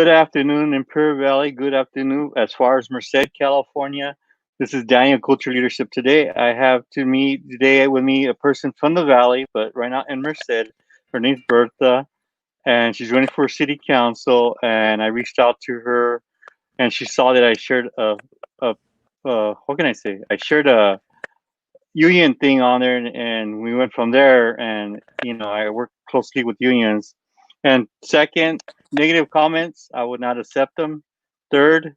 Good afternoon, Imperial Valley. Good afternoon, as far as Merced, California. This is Daniel, Culture Leadership. Today, I have today with me a person from the Valley, but right now in Merced. Her name's Bertha, and she's running for city council. And I reached out to her, and she saw that I shared a what can I say? I shared a union thing on there, and we went from there. And I work closely with unions. And second, negative comments, I would not accept them. Third,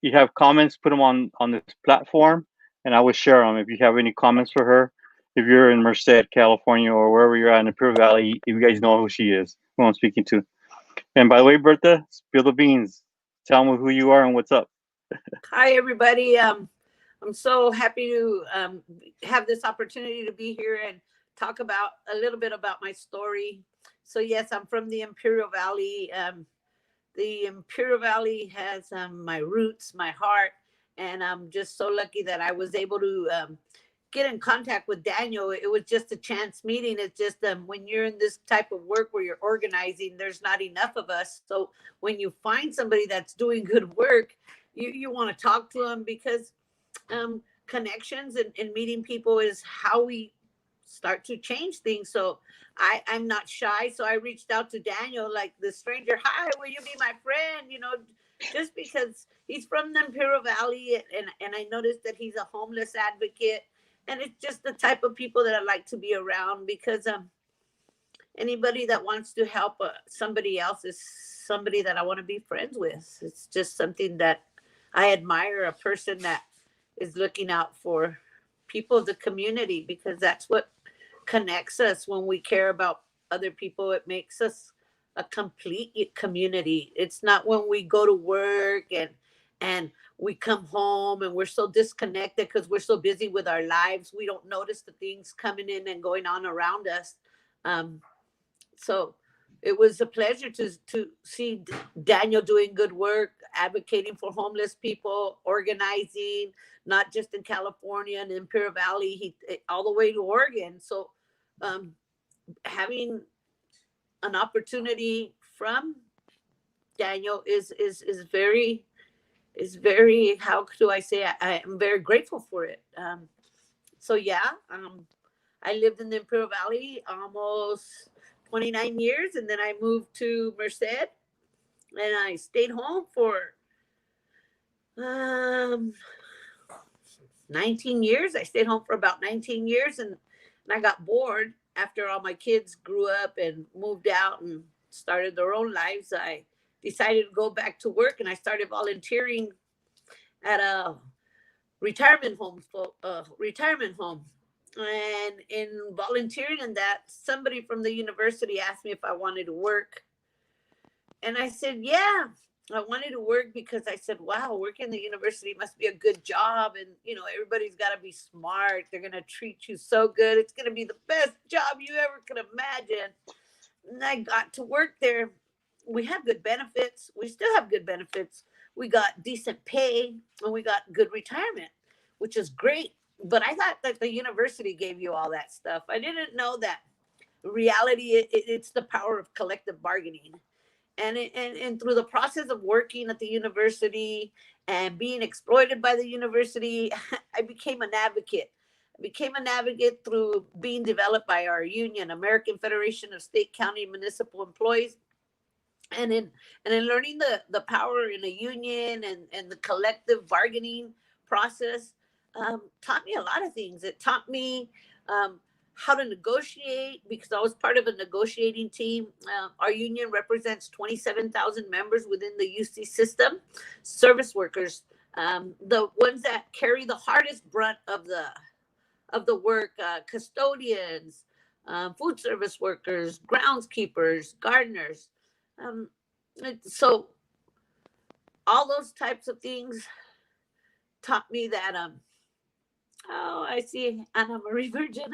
you have comments, put them on this platform, and I will share them. If you have any comments for her, if you're in Merced, California, or wherever you're at in the Pure Valley, if you guys know who she is, who I'm speaking to. And by the way, Bertha, spill the beans. Tell them who you are and what's up. Hi, everybody. I'm so happy to have this opportunity to be here and talk about a little bit about my story. So, yes, I'm from the Imperial Valley. The Imperial Valley has my roots, my heart, and I'm just so lucky that I was able to get in contact with Daniel. It was just a chance meeting. It's just when you're in this type of work where you're organizing, there's not enough of us. So when you find somebody that's doing good work, you want to talk to them, because connections and meeting people is how we start to change things. So I'm not shy. So I reached out to Daniel, like the stranger. Hi, will you be my friend? Just because he's from the Imperial Valley, and I noticed that he's a homeless advocate. And it's just the type of people that I like to be around, because anybody that wants to help somebody else is somebody that I want to be friends with. It's just something that I admire, a person that is looking out for people of the community, because that's what connects us. When we care about other people, it makes us a complete community. It's not when we go to work and we come home and we're so disconnected because we're so busy with our lives, we don't notice the things coming in and going on around us. So it was a pleasure to see Daniel doing good work, advocating for homeless people, organizing, not just in California and Imperial Valley, he all the way to Oregon. So having an opportunity from Daniel is very, how do I say, I am very grateful for it. So yeah, I lived in the Imperial Valley almost 29 years, and then I moved to Merced, and I stayed home for 19 years. I stayed home for about 19 years, and I got bored after all my kids grew up and moved out and started their own lives. I decided to go back to work, and I started volunteering at a retirement home. And in volunteering in that, somebody from the university asked me if I wanted to work. And I said, yeah, I wanted to work, because I said, wow, working in the university must be a good job. And, everybody's got to be smart. They're going to treat you so good. It's going to be the best job you ever could imagine. And I got to work there. We had good benefits. We still have good benefits. We got decent pay, and we got good retirement, which is great. But I thought that the university gave you all that stuff. I didn't know that reality, it's the power of collective bargaining. And through the process of working at the university and being exploited by the university, I became an advocate. I became an advocate through being developed by our union, American Federation of State, County, and Municipal Employees. And in learning the power in a union and the collective bargaining process, taught me a lot of things. It taught me how to negotiate, because I was part of a negotiating team. Our union represents 27,000 members within the UC system, service workers, the ones that carry the hardest brunt of the work, custodians, food service workers, groundskeepers, gardeners. So all those types of things taught me that oh, I see Anna Marie Virgin.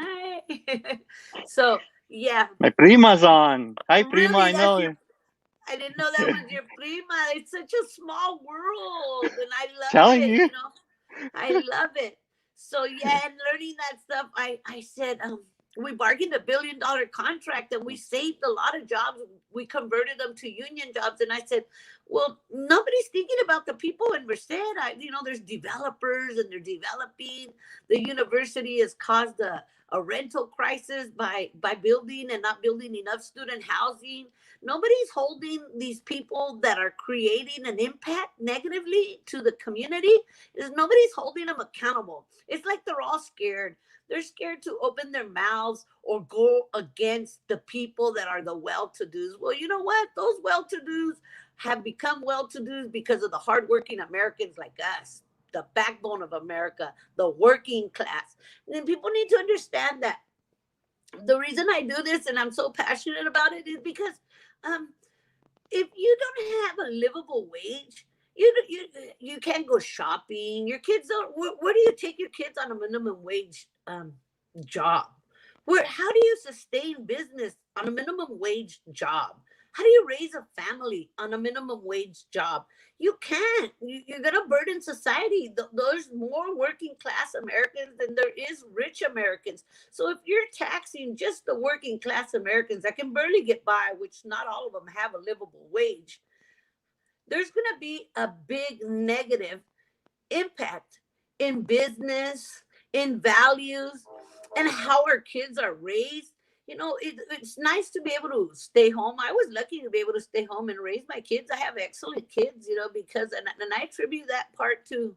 So yeah, My prima's on. Hi, prima. really, I know that's your. you. I didn't know that was your prima. It's such a small world, and I love Telling it. you. I love it. So yeah, and learning that stuff, I said, we bargained $1 billion contract and we saved a lot of jobs. We converted them to union jobs. And I said, well, nobody's thinking about the people in Merced. There's developers and they're developing. The university has caused a rental crisis by building and not building enough student housing. Nobody's holding these people that are creating an impact negatively to the community. Nobody's holding them accountable. It's like they're all scared. They're scared to open their mouths or go against the people that are the well-to-dos. Well, you know what? Those well-to-dos have become well-to-dos because of the hardworking Americans like us, the backbone of America, the working class. And people need to understand that the reason I do this and I'm so passionate about it is because um, if you don't have a livable wage, you can't go shopping. Your kids don't. Where do you take your kids on a minimum wage job? How do you sustain business on a minimum wage job? How do you raise a family on a minimum wage job? You can't. You're going to burden society. There's more working class Americans than there is rich Americans. So if you're taxing just the working class Americans that can barely get by, which not all of them have a livable wage, there's going to be a big negative impact in business, in values, and how our kids are raised. It's nice to be able to stay home. I was lucky to be able to stay home and raise my kids. I have excellent kids, because, and I attribute that part to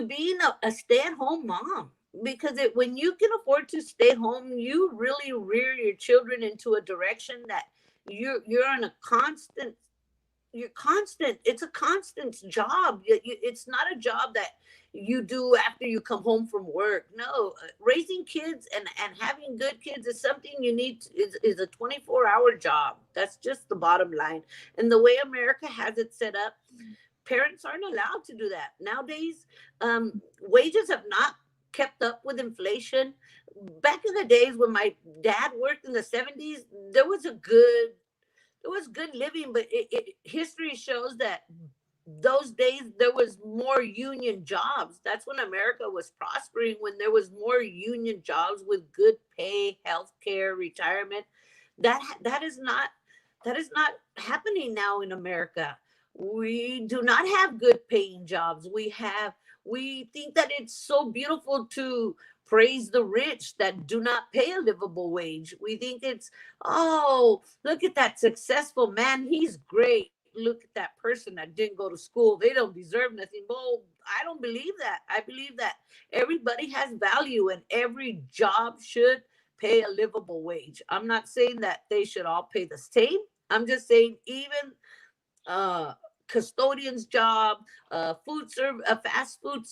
being a stay-at-home mom. Because when you can afford to stay home, you really rear your children into a direction that you're on a constant. You're constant. It's a constant job. It's not a job that you do after you come home from work. No, raising kids and having good kids is something you need. Is a 24-hour job. That's just the bottom line. And the way America has it set up, parents aren't allowed to do that nowadays. Wages have not kept up with inflation. Back in the days when my dad worked in the 70s, there was good living, but history shows that those days there was more union jobs. That's when America was prospering, when there was more union jobs with good pay, health care, retirement. That is not happening now in America. We do not have good paying jobs. We think that it's so beautiful to praise the rich that do not pay a livable wage. We think it's, oh, look at that successful man. He's great. Look at that person that didn't go to school. They don't deserve nothing. Well, I don't believe that. I believe that everybody has value and every job should pay a livable wage. I'm not saying that they should all pay the same. I'm just saying even uh custodian's job, a fast food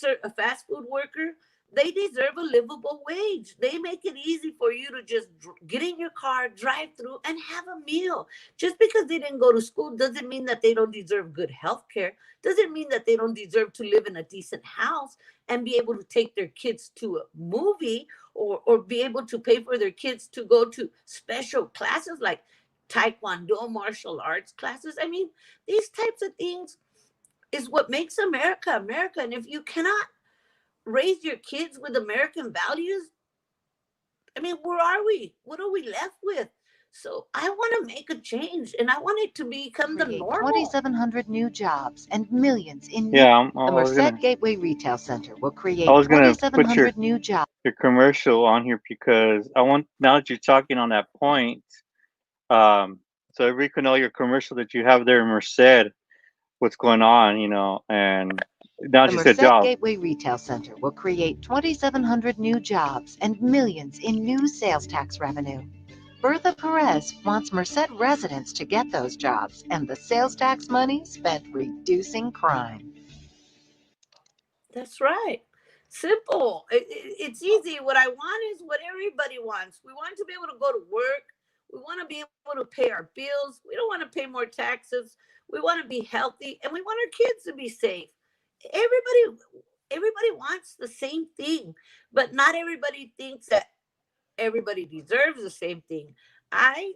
worker, they deserve a livable wage. They make it easy for you to just get in your car, drive through, and have a meal. Just because they didn't go to school doesn't mean that they don't deserve good health care. Doesn't mean that they don't deserve to live in a decent house and be able to take their kids to a movie, or be able to pay for their kids to go to special classes like taekwondo, martial arts classes. I mean, these types of things is what makes America America. And if you cannot raise your kids with American values, I mean, where are we? What are we left with? So I want to make a change, and I want it to become the Create normal. 2,700 new jobs and millions in new. Yeah, The Merced Gateway Retail Center will I create was gonna put 2,700 new jobs. your commercial on here because I want, now that you're talking on that point, so everybody can know your commercial that you have there in Merced, what's going on, and now The that you said Merced jobs. Gateway Retail Center will create 2,700 new jobs and millions in new sales tax revenue. Bertha Perez wants Merced residents to get those jobs and the sales tax money spent reducing crime. That's right. Simple. It's easy. What I want is what everybody wants. We want to be able to go to work. We want to be able to pay our bills. We don't want to pay more taxes. We want to be healthy, and we want our kids to be safe. Everybody wants the same thing, but not everybody thinks that everybody deserves the same thing. I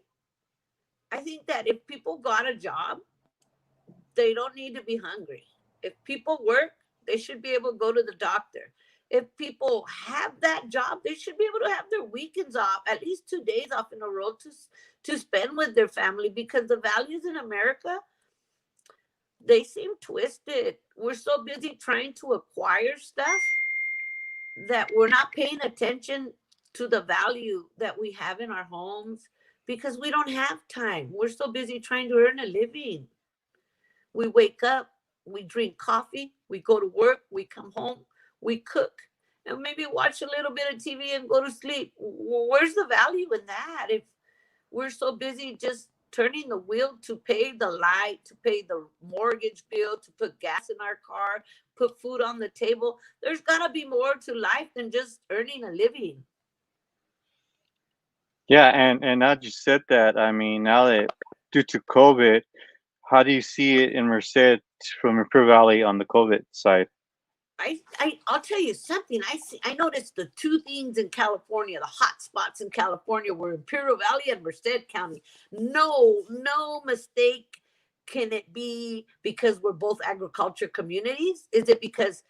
I think that if people got a job, they don't need to be hungry. If people work, they should be able to go to the doctor. If people have that job, they should be able to have their weekends off, at least 2 days off in a row to spend with their family, because the values in America, they seem twisted. We're so busy trying to acquire stuff that we're not paying attention to the value that we have in our homes, because we don't have time. We're so busy trying to earn a living. We wake up, we drink coffee, we go to work, we come home, we cook, and maybe watch a little bit of TV and go to sleep. Where's the value in that if we're so busy just turning the wheel to pay the light, to pay the mortgage bill, to put gas in our car, put food on the table? There's got to be more to life than just earning a living. Yeah, and now that you said that, I mean, now that due to COVID, how do you see it in Merced from Imperial Valley on the COVID side? I'll tell you something. I noticed the two things in California, the hot spots in California, were Imperial Valley and Merced County. No mistake. Can it be because we're both agriculture communities? Is it because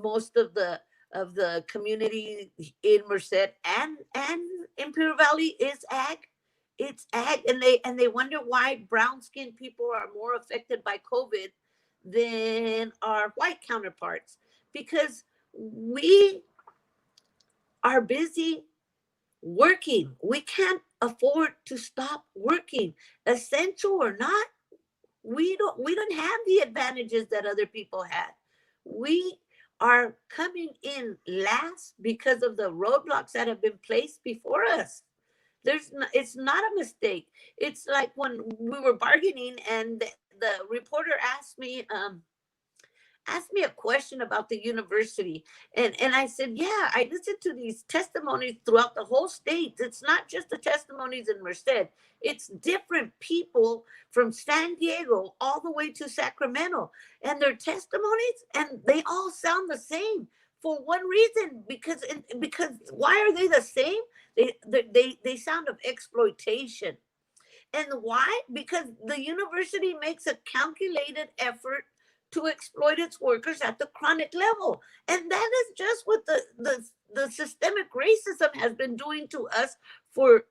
most of the community in Merced and Imperial Valley is ag? It's ag, and they wonder why brown skinned people are more affected by COVID than our white counterparts, because we are busy working. We can't afford to stop working, essential or not. We don't have the advantages that other people had. We are coming in last because of the roadblocks that have been placed before us. It's not a mistake. It's like when we were bargaining and the reporter asked me a question about the university, and I said, yeah, I listened to these testimonies throughout the whole state. It's not just the testimonies in Merced. It's different people from San Diego all the way to Sacramento, and their testimonies, and they all sound the same for one reason, because why are they the same? They sound of exploitation. And why? Because the university makes a calculated effort to exploit its workers at the chronic level. And that is just what the systemic racism has been doing to us for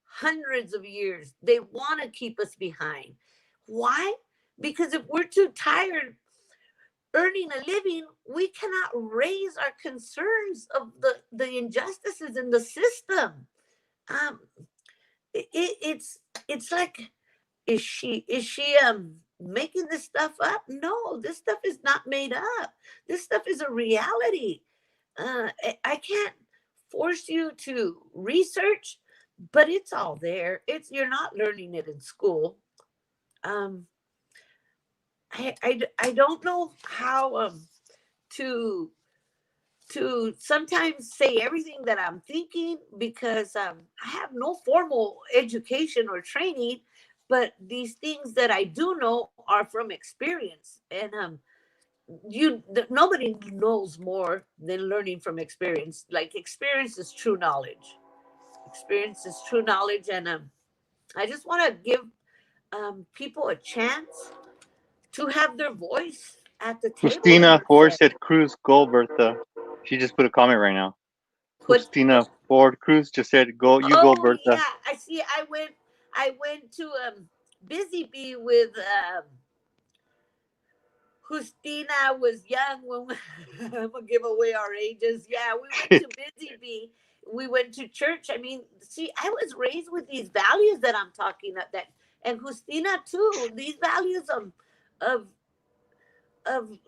hundreds of years. They want to keep us behind. Why? Because if we're too tired earning a living, we cannot raise our concerns of the injustices in the system. Um, it's like, is she making this stuff up? No, this stuff is not made up. This stuff is a reality. I can't force you to research, but it's all there. You're not learning it in school. I don't know how to sometimes say everything that I'm thinking, because I have no formal education or training, but these things that I do know are from experience. And nobody knows more than learning from experience. Like, experience is true knowledge. Experience is true knowledge, and I just want to give people a chance to have their voice at the table. Christina Ford said, Cruz, go, Bertha. She just put a comment right now. Christina Ford Cruz just said, go, you go, Bertha. Yeah, I see. I went to Busy Bee with Justina was young when I'm gonna give away our ages. Yeah, we went to Busy Bee. We went to church. I mean, see, I was raised with these values that I'm talking about, and Justina too. These values of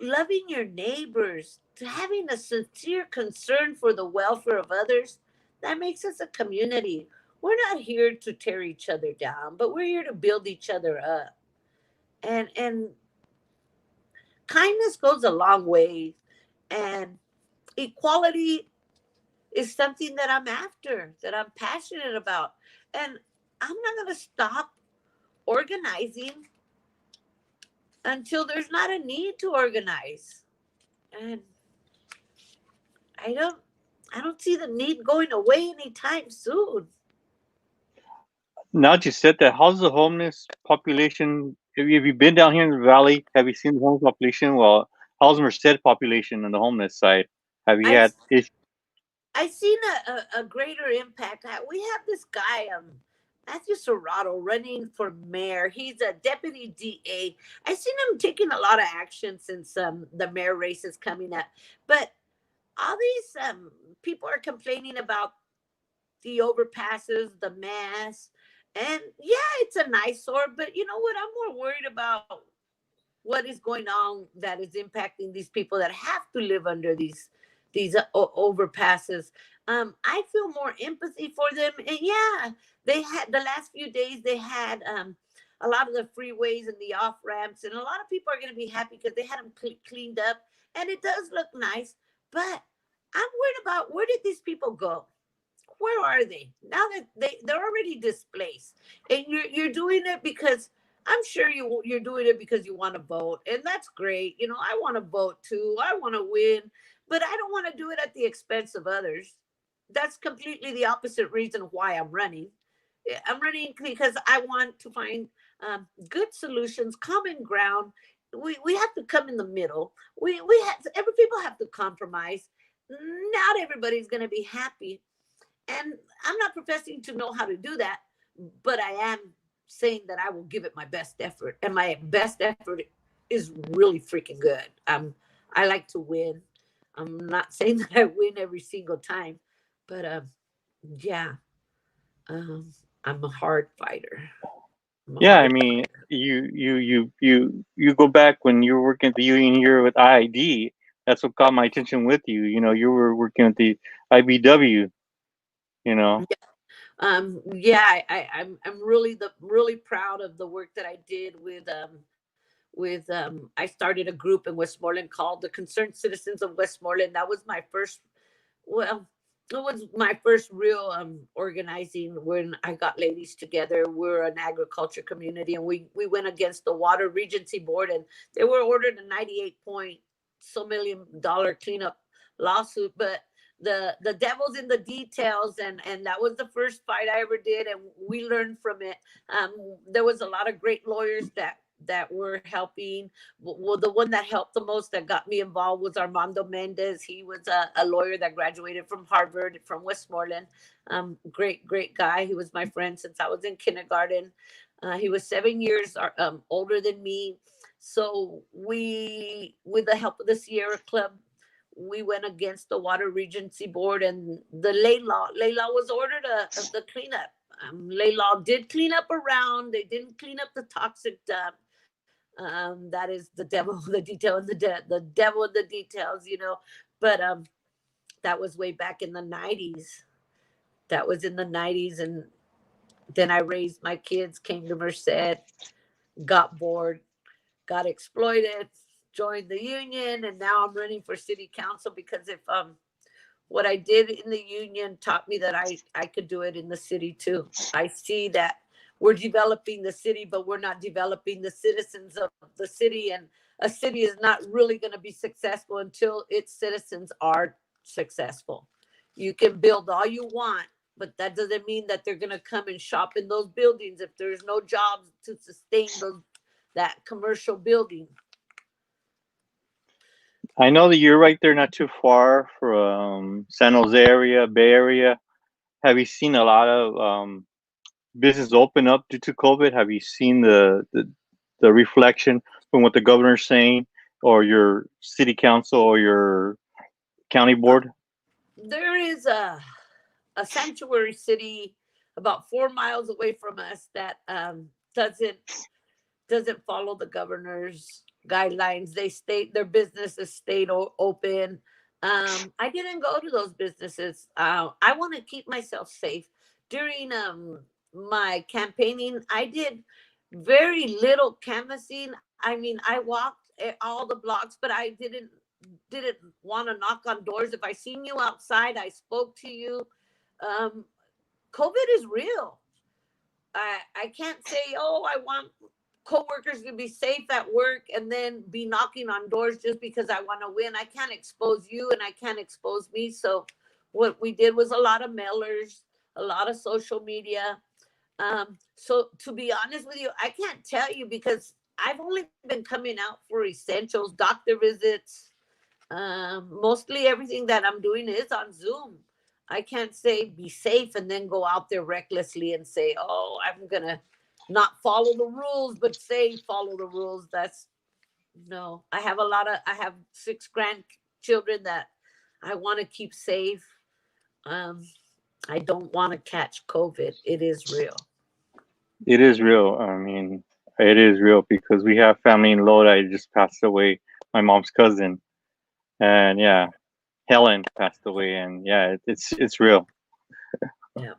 loving your neighbors, to having a sincere concern for the welfare of others. That makes us a community. We're not here to tear each other down, but we're here to build each other up. And kindness goes a long way. And equality is something that I'm after, that I'm passionate about. And I'm not going to stop organizing until there's not a need to organize. And I don't see the need going away anytime soon. Now that you said that, how's the homeless population? Have you been down here in the valley? Have you seen the homeless population? Well, how's Merced population on the homeless side? Have you I had is I seen a greater impact. We have this guy, Matthew Serrato, running for mayor. He's a deputy DA. I seen him taking a lot of action since the mayor race is coming up. But all these people are complaining about the overpasses, the mass, and yeah, it's a nice eyesore. But you know what? I'm more worried about what is going on that is impacting these people that have to live under these overpasses. I feel more empathy for them, and yeah, they had the last few days they had a lot of the freeways and the off ramps, and a lot of people are going to be happy because they had them cleaned up, and it does look nice. But I'm worried about where did these people go? Where are they now that they're already displaced, and you're doing it because I'm sure you're doing it because you want to vote, and that's great. You know, I want to vote too. I want to win, but I don't want to do it at the expense of others. That's completely the opposite reason why I'm running. I'm running because I want to find good solutions, common ground. We have to come in the middle. We have every people have to compromise. Not everybody's going to be happy, and I'm not professing to know how to do that, but I am saying that I will give it my best effort. And my best effort is really freaking good. I like to win. I'm not saying that I win every single time, but yeah, um, I'm a hard fighter. I'm a yeah, I hard mean, fighter. you go back when you were working at the union here with IID. That's what caught my attention with you. You know, you were working at the IBW. You know, Yeah, I'm really proud of the work that I did with I started a group in Westmoreland called the Concerned Citizens of Westmoreland. That was my first, well, it was my first real organizing when I got ladies together. We're an agriculture community, and we went against the Water Regency Board, and they were ordered a 98 point so $1 million cleanup lawsuit. But the devil's in the details, and that was the first fight I ever did, and we learned from it. There was a lot of great lawyers that were helping. Well, the one that helped the most that got me involved was Armando Mendez. He was a lawyer that graduated from Harvard, from Westmoreland. Great guy. He was my friend since I was in kindergarten. He was 7 years older than me. So we, with the help of the Sierra Club, we went against the Water Regency Board, and the lay law. Lay law was ordered the cleanup. Lay law did clean up around. They didn't clean up the toxic dump. That is the devil, the detail, and the devil in the details, you know. But that was way back in the 90s. That was in the 90s, and then I raised my kids, came to Merced, got bored, got exploited, joined the union, and now I'm running for city council because if what I did in the union taught me that I could do it in the city too. I see that we're developing the city, but we're not developing the citizens of the city. And a city is not really going to be successful until its citizens are successful. You can build all you want, but that doesn't mean that they're going to come and shop in those buildings if there's no jobs to sustain that commercial building. I know that you're right there, not too far from San Jose area, Bay Area. Have you seen a lot of business open up due to COVID? Have you seen the reflection from what the governor's saying, or your city council, or your county board? There is a sanctuary city about 4 miles away from us that doesn't follow the governor's guidelines. They state their businesses stayed open. I didn't go to those businesses. I want to keep myself safe. During my campaigning, I did very little canvassing. I mean, I walked all the blocks, but I didn't want to knock on doors. If I seen you outside, I spoke to you. Um, COVID is real. I can't say, oh, I want coworkers to be safe at work and then be knocking on doors just because I want to win. I can't expose you and I can't expose me. So what we did was a lot of mailers, a lot of social media. So to be honest with you, I can't tell you because I've only been coming out for essentials, doctor visits, Mostly everything that I'm doing is on Zoom. I can't say be safe and then go out there recklessly and say, oh, I'm going to not follow the rules, but say follow the rules. That's no. I have 6 grandchildren that I want to keep safe. Um, I don't want to catch COVID. It is real. It is real. I mean, it is real because we have family in Lodi just passed away. My mom's cousin, and yeah, Helen passed away, and yeah, it's real. Yeah.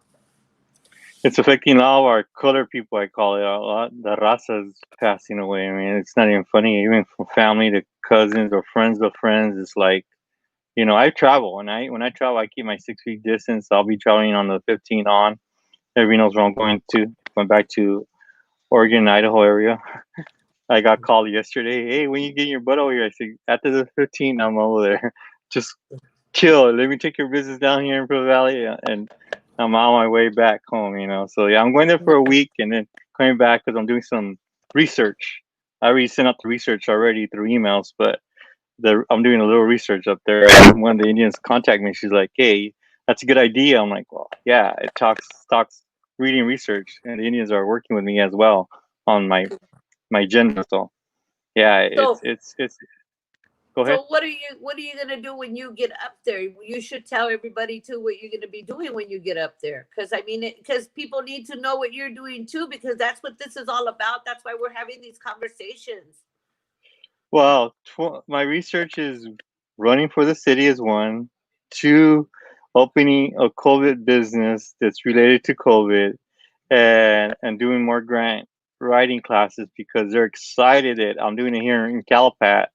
It's affecting all of our color people. I call it a lot. The raza's passing away. I mean, it's not even funny. Even from family to cousins or friends of friends, it's like, I travel. When I travel, I keep my 6 feet distance. I'll be traveling on the 15 on. Everybody knows where I'm going to. Going back to Oregon, Idaho area. I got called yesterday. Hey, when you get your butt over here? I said, after the 15, I'm over there. Just chill. Let me take your business down here in Pro Valley, and I'm on my way back home. So yeah, I'm going there for a week and then coming back because I'm doing some research. I already sent out the research already through emails, but I'm doing a little research up there. And one of the Indians contact me. She's like, "Hey, that's a good idea." I'm like, "Well, yeah, it talks reading research, and the Indians are working with me as well on my agenda." So yeah, So it's. Go ahead. So what are you gonna do when you get up there? You should tell everybody too what you're gonna be doing when you get up there. Because I mean, because people need to know what you're doing too. Because that's what this is all about. That's why we're having these conversations. Well, my research is running for the city is one, two, opening a COVID business that's related to COVID, and doing more grant writing classes because they're excited that I'm doing it here in Calapat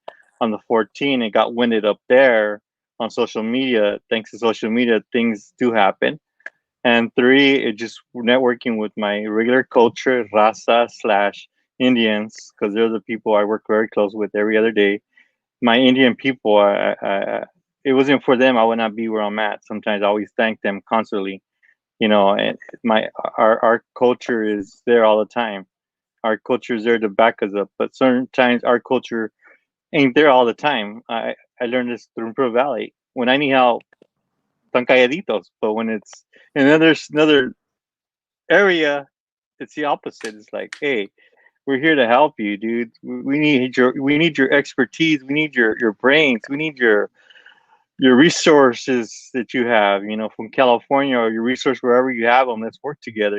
on the 14th. It got winded up there on social media. Thanks to social media, things do happen. And three, it just networking with my regular culture, raza slash Indians, because they're the people I work very close with every other day. My Indian people, it wasn't for them, I would not be where I'm at. Sometimes I always thank them constantly, and our culture is there all the time. Our culture is there to back us up, but certain times our culture ain't there all the time. I learned this through Imperial Valley. When I need help, están calladitos, but when it's in another area, it's the opposite. It's like, hey, we're here to help you, dude. We need your expertise. We need your brains. We need your resources that you have, from California, or your resource wherever you have them. Let's work together,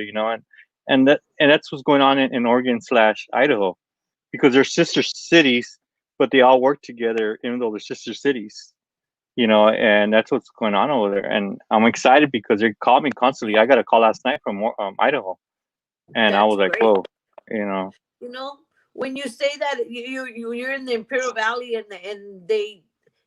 and that's what's going on in Oregon slash Idaho, because they're sister cities, but they all work together, even though they're sister cities. And that's what's going on over there. And I'm excited because they call me constantly. I got a call last night from Idaho, and I That's was like, great. whoa, you know. You know, when you say that you're in the Imperial Valley and they,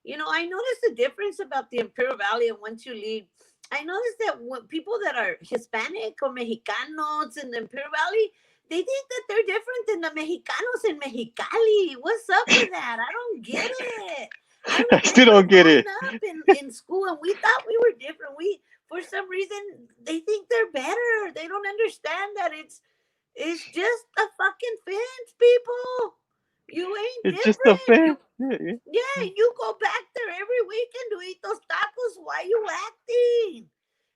I noticed the difference about the Imperial Valley, and once you leave, I noticed that when people that are Hispanic or Mexicanos in the Imperial Valley, they think that they're different than the Mexicanos in Mexicali. What's up with that? I don't get it. I I still remember don't get growing it. up in school and we thought we were different. We, for some reason, they think they're better. They don't understand that it's just a fucking fence, people. You ain't It's just a different. fan. Yeah, you go back there every weekend to eat those tacos. Why you acting?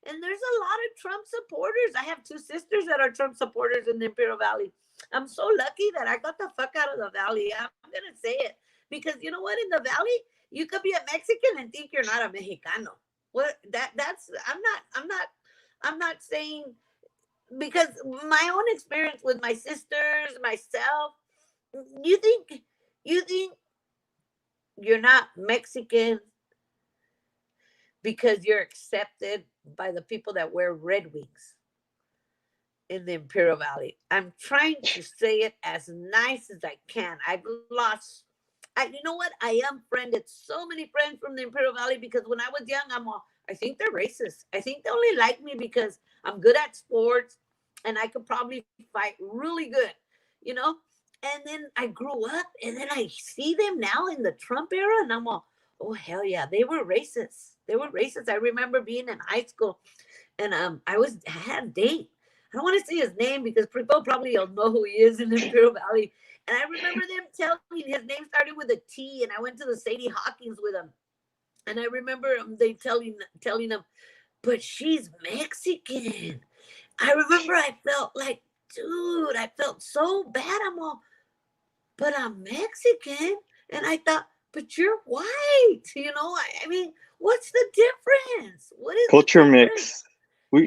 And there's a lot of Trump supporters. I have 2 sisters that are Trump supporters in the Imperial Valley. I'm so lucky that I got the fuck out of the valley. I'm gonna say it because you know what? In the valley, you could be a Mexican and think you're not a Mexicano. What that's I'm not saying, because my own experience with my sisters, myself, you think you think you're not Mexican because you're accepted by the people that wear Red Wings in the Imperial Valley. I'm trying to say it as nice as I can. I've lost. You know what? I unfriended so many friends from the Imperial Valley because when I was young, I think they're racist. I think they only like me because I'm good at sports and I could probably fight really good, you know? And then I grew up and then I see them now in the Trump era and I'm all, oh, hell yeah, they were racist. They were racist. I remember being in high school and I had a date. I don't want to say his name because people probably will know who he is in the Imperial Valley. And I remember them telling me his name started with a T, and I went to the Sadie Hawkins with him. And I remember they telling them, but she's Mexican. I remember I felt like, dude, I felt so bad. I'm all, but I'm Mexican. And I thought, but you're white. I mean, what's the difference? What is the Culture difference? mix. I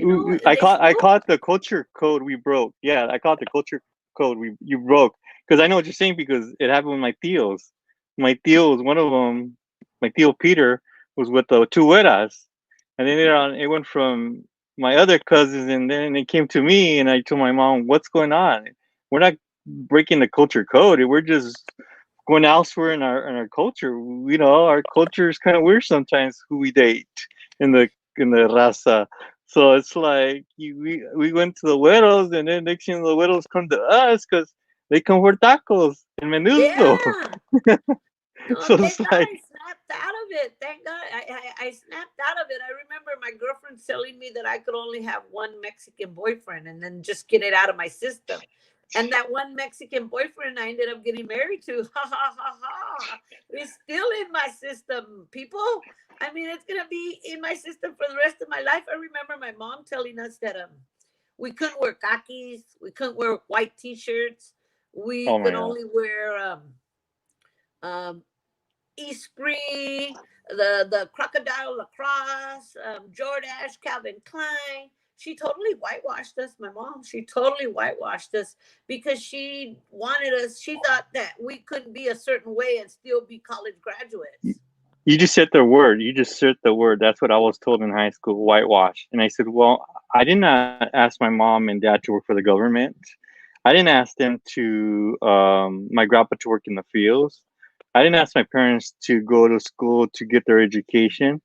They still, caught the culture code we broke. Yeah, I caught the culture code you broke, because I know what you're saying, because it happened with my tios. My tios, one of them, my tio Peter, was with the two güeras, and then later on it went from my other cousins, and then it came to me, and I told my mom, "What's going on? We're not breaking the culture code. We're just going elsewhere in our culture. Our culture is kind of weird sometimes, who we date in the raza." So it's like we went to the güeros, and then next thing the güeros come to us because they come for tacos and menudo. yeah. No, So it's thank God like, I snapped out of it. Thank God I snapped out of it. I remember my girlfriend telling me that I could only have one Mexican boyfriend and then just get it out of my system. And that one Mexican boyfriend I ended up getting married to. Ha ha ha ha. It's still in my system, people. I mean, it's gonna be in my system for the rest of my life. I remember my mom telling us that we couldn't wear khakis, we couldn't wear white t-shirts, we oh could my god. only wear um Esprit, the Crocodile Lacrosse, Jordache, Calvin Klein. She totally whitewashed us, my mom. She totally whitewashed us because she wanted us. She thought that we couldn't be a certain way and still be college graduates. You just said the word. You just said the word. That's what I was told in high school, whitewash. And I said, well, I did not ask my mom and dad to work for the government. I didn't ask them to, my grandpa to work in the fields. I didn't ask my parents to go to school to get their education.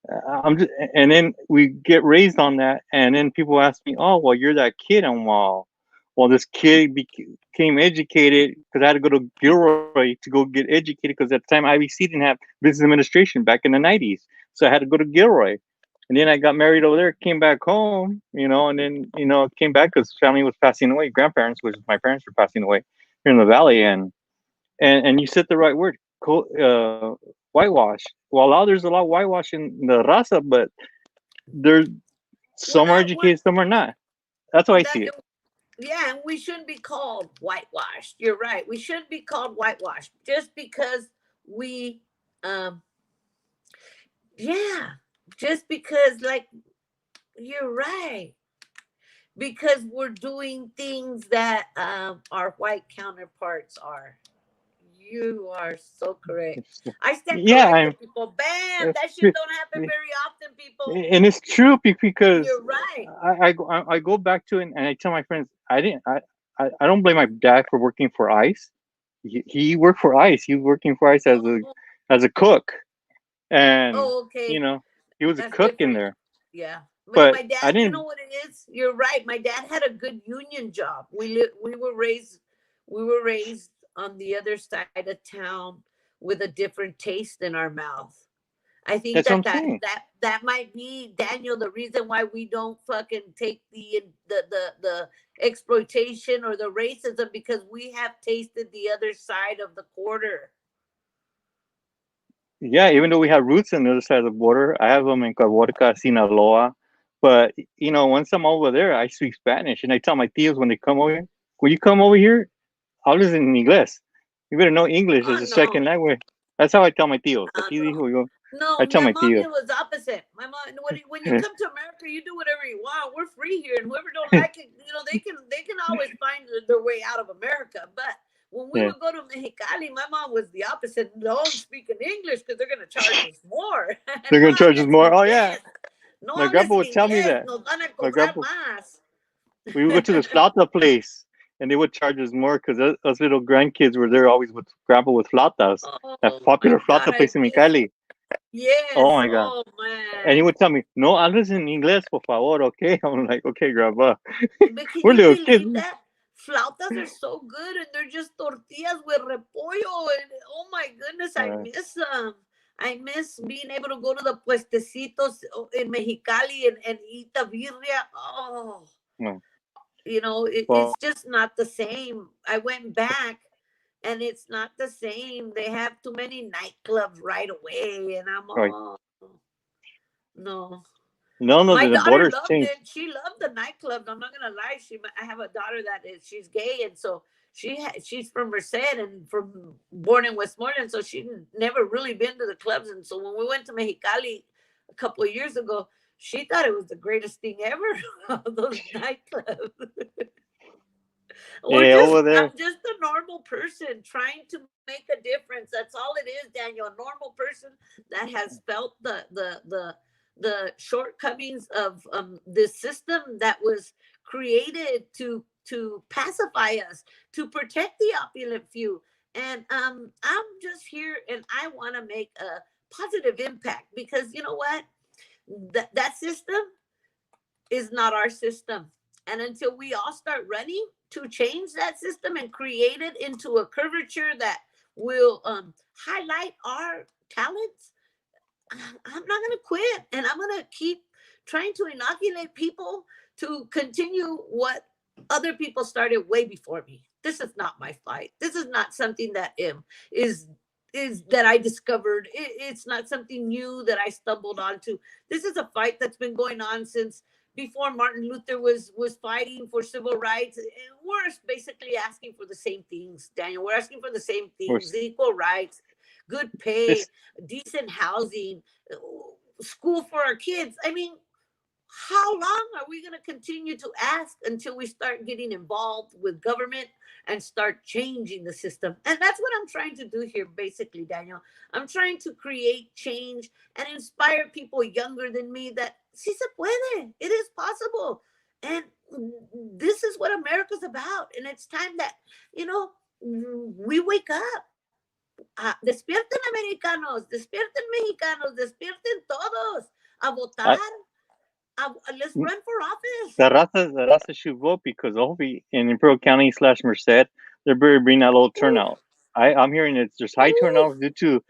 And then we get raised on that, and then people ask me, "Oh, well, you're that kid." And well, this kid became educated because I had to go to Gilroy to go get educated, because at the time IBC didn't have business administration back in the '90s, so I had to go to Gilroy. And then I got married over there, came back home, and then came back because family was passing away. Grandparents, which my parents were passing away here in the valley, and you said the right word, whitewash. Well, now there's a lot of whitewash in the raza, but there's We're some are not. We're educated, some are not. That's how I that. see it. Yeah, and we shouldn't be called whitewashed. You're right. We shouldn't be called whitewashed just because we um yeah, just because, like, you're right, because we're doing things that our white counterparts are. You are so correct. I stand Yeah, I'm. corrected, people. Bam! uh, That shit don't happen very often, people. and it's true because You're right. I go back to it, and I tell my friends, I don't blame my dad for working for ICE. He worked for ICE. He was working for ICE Oh, as a cook, and oh, you okay. know he was a That's cook in different. there. Yeah. But My I dad, you know didn't. what it is? You're right. My dad had a good union job. We were raised on the other side of town with a different taste in our mouth. I think That's what that I'm saying. might be, Daniel, the reason why we don't fucking take the exploitation or the racism, because we have tasted the other side of the quarter. Yeah, even though we have roots on the other side of the border, I have them in Caborca, Sinaloa. But once I'm over there, I speak Spanish, and I tell my tios when they come over here, when you come over here, hablas en inglés. You better know English as Oh a no, second language. That's how I tell my tios. Aquí no. dijo yo. I No, tell my my mom, tios. it was opposite. My mom, when you come to America, you do whatever you want. We're free here, and whoever don't like it, they can always find their way out of America. But when we Yeah, would go to Mexicali, my mom was the opposite. Don't speak in English because they're gonna charge us more. they're No gonna charge us hables more. Oh yeah, inglés. No my hables grandpa would tell me inglés. that. Nos van a My cobrar grandpa, más. we would go to this flauta place, and they would charge us more because us little grandkids were there always with grandpa with flautas. That Oh my popular God, flauta I place in miss. Mexicali. Oh Yes. my god. Oh And he man. would tell me, "No hablas en inglés, por favor, okay?" I'm like, "Okay, grandpa." But can We're you little kids. believe that? Flautas are so good and they're just tortillas with repollo. And oh my goodness, I Uh, miss them. I miss being able to go to the puestecitos in Mexicali and eat the birria. Oh, no. it's Well, just not the same. I went back and it's not the same. They have too many nightclubs right away, and I'm Right. all no. No, My the daughter borders loved changed. it. She loved the nightclubs. I'm not gonna lie. I have a daughter that is she's gay, and so she's from Merced and from born in Westmoreland, so she never really been to the clubs. And so when we went to Mexicali a couple of years ago, she thought it was the greatest thing ever. Those nightclubs. Yeah, over I'm there. just a normal person trying to make a difference. That's all it is, Daniel. A normal person that has felt the shortcomings of this system that was created to pacify us, to protect the opulent few. And I'm just here, and I want to make a positive impact, because you know what, that system is not our system. And until we all start running to change that system and create it into a curvature that will highlight our talents, I'm not going to quit. And I'm going to keep trying to inoculate people to continue what other people started way before me. This is not my fight. This is not something that is is that I discovered. It's not something new that I stumbled onto. This is a fight that's been going on since before Martin Luther was fighting for civil rights. And we're basically asking for the same things, Daniel. We're asking for the same We're things: equal rights, good pay, this. decent housing, school for our kids. I mean, how long are we going to continue to ask until we start getting involved with government and start changing the system? And that's what I'm trying to do here, basically, Daniel. I'm trying to create change and inspire people younger than me that si se puede, it is possible. And this is what America's about. And it's time that, you know, we wake up. Despierten americanos, despierten mexicanos, despierten todos a I, votar. Let's run for office. the raza should vote because hopefully in Imperial County / Merced, they're bringing that low Ooh, turnout. I'm hearing there's high ooh. turnout due to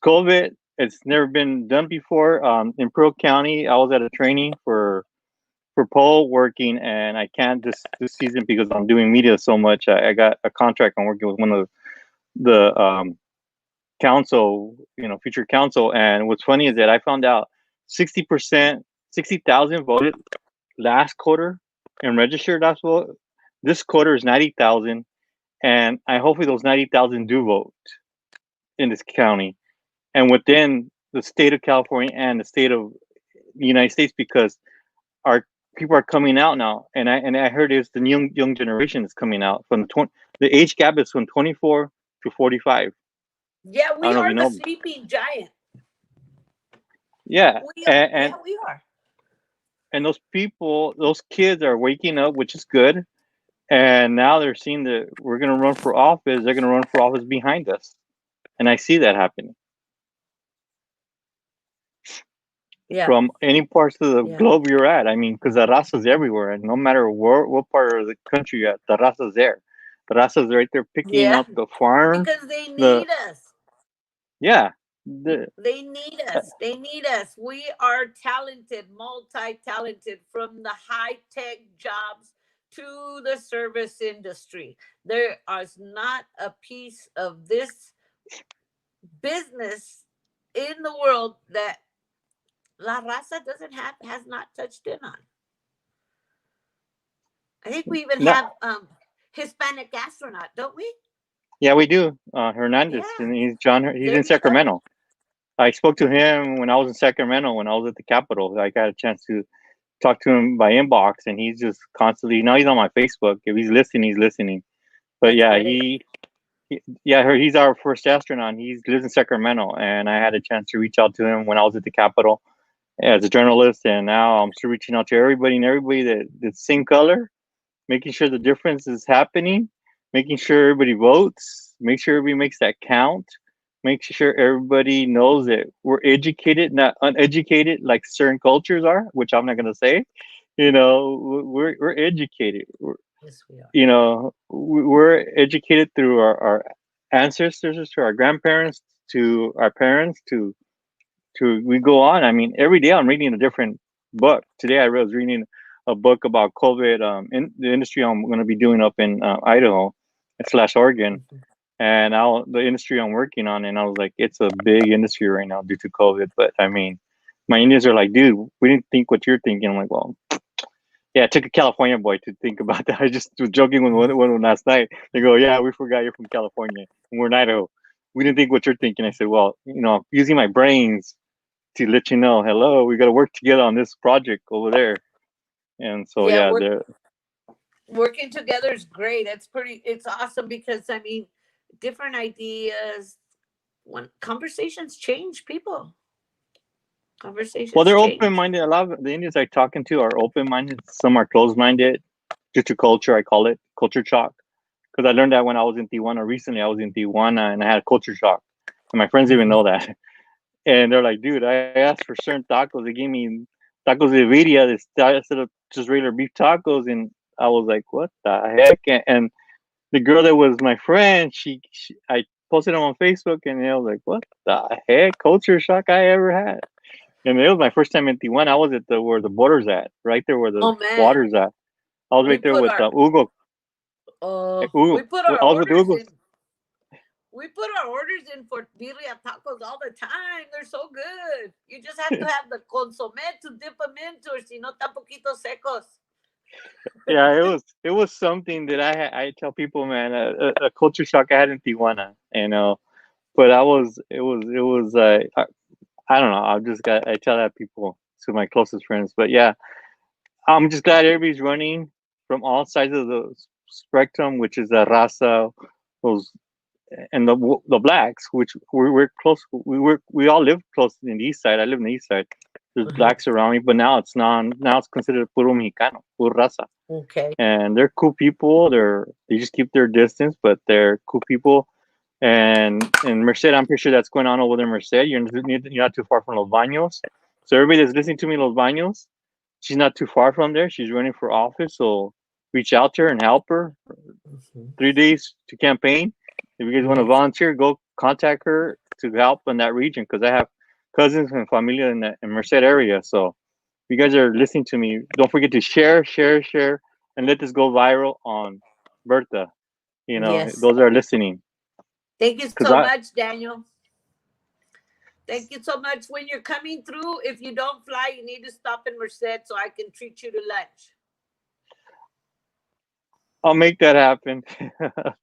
COVID. It's never been done before. Imperial County, I was at a training for poll working, and I can't this season because I'm doing media so much. I got a contract. I'm working with one of the council, future council. And what's funny is that I found out 60%, 60,000 voted last quarter and registered last vote. This quarter is 90,000, and I hopefully those 90,000 do vote in this county and within the state of California and the state of the United States, because our people are coming out now, and I heard it's the young generation is coming out from the age gap is from 24 to 45. Yeah, I don't we know if you are the know. sleeping giant. Yeah, We are. and Yeah, and, we are. and those people, those kids are waking up, which is good. And now they're seeing that we're going to run for office. They're going to run for office behind us, and I see that happening Yeah, from any parts of the yeah, globe you're at. I mean, because the raza's everywhere, and no matter what part of the country you're at, the raza's there. The raza's right there picking yeah. up the farm. Because they The need us. Yeah, the They need us. They need us. We are talented, multi-talented, from the high-tech jobs to the service industry. There is not a piece of this business in the world that La Raza doesn't have, has not touched in on. I think we even no, have Hispanic astronaut, don't we? yeah, we do. Hernandez, Yeah, and he's there in you go. Sacramento. I spoke to him when I was in Sacramento, when I was at the Capitol. I got a chance to talk to him by inbox, and he's just constantly. Now he's on my Facebook. If he's listening, he's listening. But That's yeah, great. yeah, he's our first astronaut. He lives in Sacramento, and I had a chance to reach out to him when I was at the Capitol as a journalist, and now I'm still reaching out to everybody and everybody that's same color, making sure the difference is happening, making sure everybody votes, make sure everybody makes that count, make sure everybody knows that we're educated, not uneducated like certain cultures are, which I'm not gonna say. We're educated. Yes, we are. We're educated through our ancestors, to our grandparents, to our parents, to we go on. I mean, every day I'm reading a different book. Today I was reading a book about COVID in the industry I'm going to be doing up in Idaho / Oregon. and the industry I'm working on, and I was like, it's a big industry right now due to COVID. But I mean, my Indians are like, dude, we didn't think what you're thinking. I'm like, well, yeah, it took a California boy to think about that. I just was joking with one last night. They go, yeah, we forgot you're from California and we're in Idaho. We didn't think what you're thinking. I said, well, using my brains to let you know, hello, we got to work together on this project over there. And so, Yeah, yeah, working together is great. It's awesome because I mean, different ideas. When conversations change people, well, conversations they're change. open-minded. A lot of the Indians I'm talking to are open-minded. Some are closed-minded due to culture. I call it culture shock, because I learned that when I was in Tijuana. Recently, I was in Tijuana and I had a culture shock, and my friends even know that. And they're like, dude, I asked for certain tacos. They gave me tacos de birria instead of just regular beef tacos, and I was like, what the heck? And the girl that was my friend, I posted them on Facebook, and I was like, what the heck? Culture shock I ever had. And it was my first time in Tijuana. I was at where the border's at, right there where the Oh man, water's at. I was we right there put with our Hugo. we Hugo. put I our was with orders Hugo. in. We put our orders in for birria tacos all the time. They're so good. You just have to have the consomme to dip them into, or si no, tan poquito secos. Yeah, it was something that I tell people, man, a culture shock I had in Tijuana, but it was I don't know. I tell that people to my closest friends, but yeah, I'm just glad everybody's running from all sides of the spectrum, which is the raza, those and the blacks, which we're close. We all live close in the east side. I live in the east side. There's blacks around me, but now it's considered puro mexicano, puro raza, Okay. and they're cool people. They just keep their distance, but they're cool people. And in Merced, I'm pretty sure that's going on over there in Merced. You're not too far from Los Baños. So everybody that's listening to me, Los Baños, she's not too far from there. She's running for office, so reach out to her and help her. 3 days to campaign. If you guys want to volunteer, go contact her to help in that region, because I have cousins and familia in the Merced area. So if you guys are listening to me, don't forget to share, and let this go viral on Bertha. Yes. Those are listening. Thank you Because so much, Daniel. Thank you so much. When you're coming through, if you don't fly, you need to stop in Merced so I can treat you to lunch. I'll make that happen.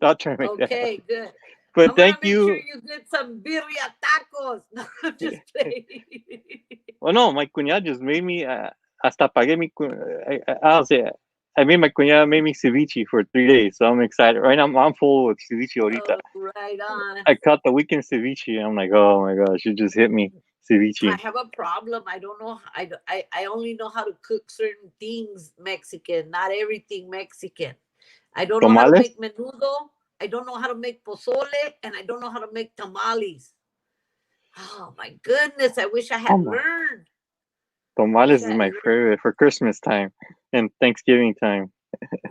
I'll try to make that happen. Okay, good. But I'm thank gonna make you. sure you get some birria tacos. No, I'm just playing. Well, no, my cuñada just made me. Hasta pagué mi. I'll say. I made my cuñada made me ceviche for 3 days, so I'm excited. Right now, I'm full with ceviche ahorita. Oh, right on. I caught the weekend ceviche. I'm like, oh my gosh, it just hit me. I Ceviche. have a problem. I don't know. I only know how to cook certain things Mexican, not everything Mexican. I don't know how to Tamales? make menudo. I don't know how to make pozole, and I don't know how to make tamales. Oh my goodness! I wish I had learned. Tamales is my favorite for Christmas time and Thanksgiving time.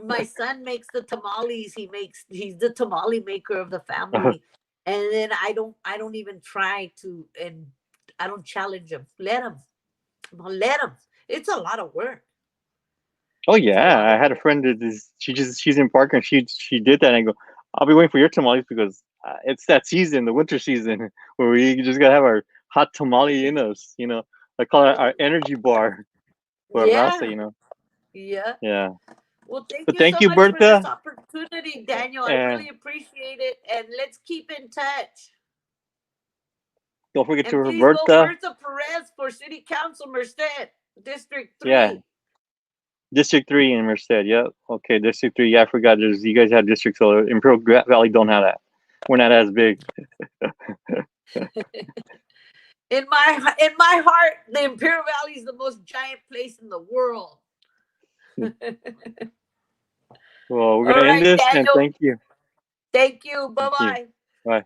My son makes the tamales. He's the tamale maker of the family, and then I don't even try to, and I don't challenge him. Let him. It's a lot of work. Oh yeah, I had a friend that she's in Parker, and she did that. And I go, I'll be waiting for your tamales, because it's that season, the winter season, where we just gotta have our hot tamale in us. I call it our energy bar for raza. Yeah. Yeah. Well, thank But you thank so you, much for this Bertha. opportunity, Daniel. I And really appreciate it. And let's keep in touch. don't forget And to please vote Bertha. Bertha Perez for City Council, Merced, District 3. Yeah. District 3 in Merced. Yep. Okay, District 3. Yeah, I forgot. You guys have districts, so Imperial Valley don't have that. We're not as big. In my heart, the Imperial Valley is the most giant place in the world. Well, we're gonna end this, Daniel. And thank you. Thank you. Bye-bye. Bye.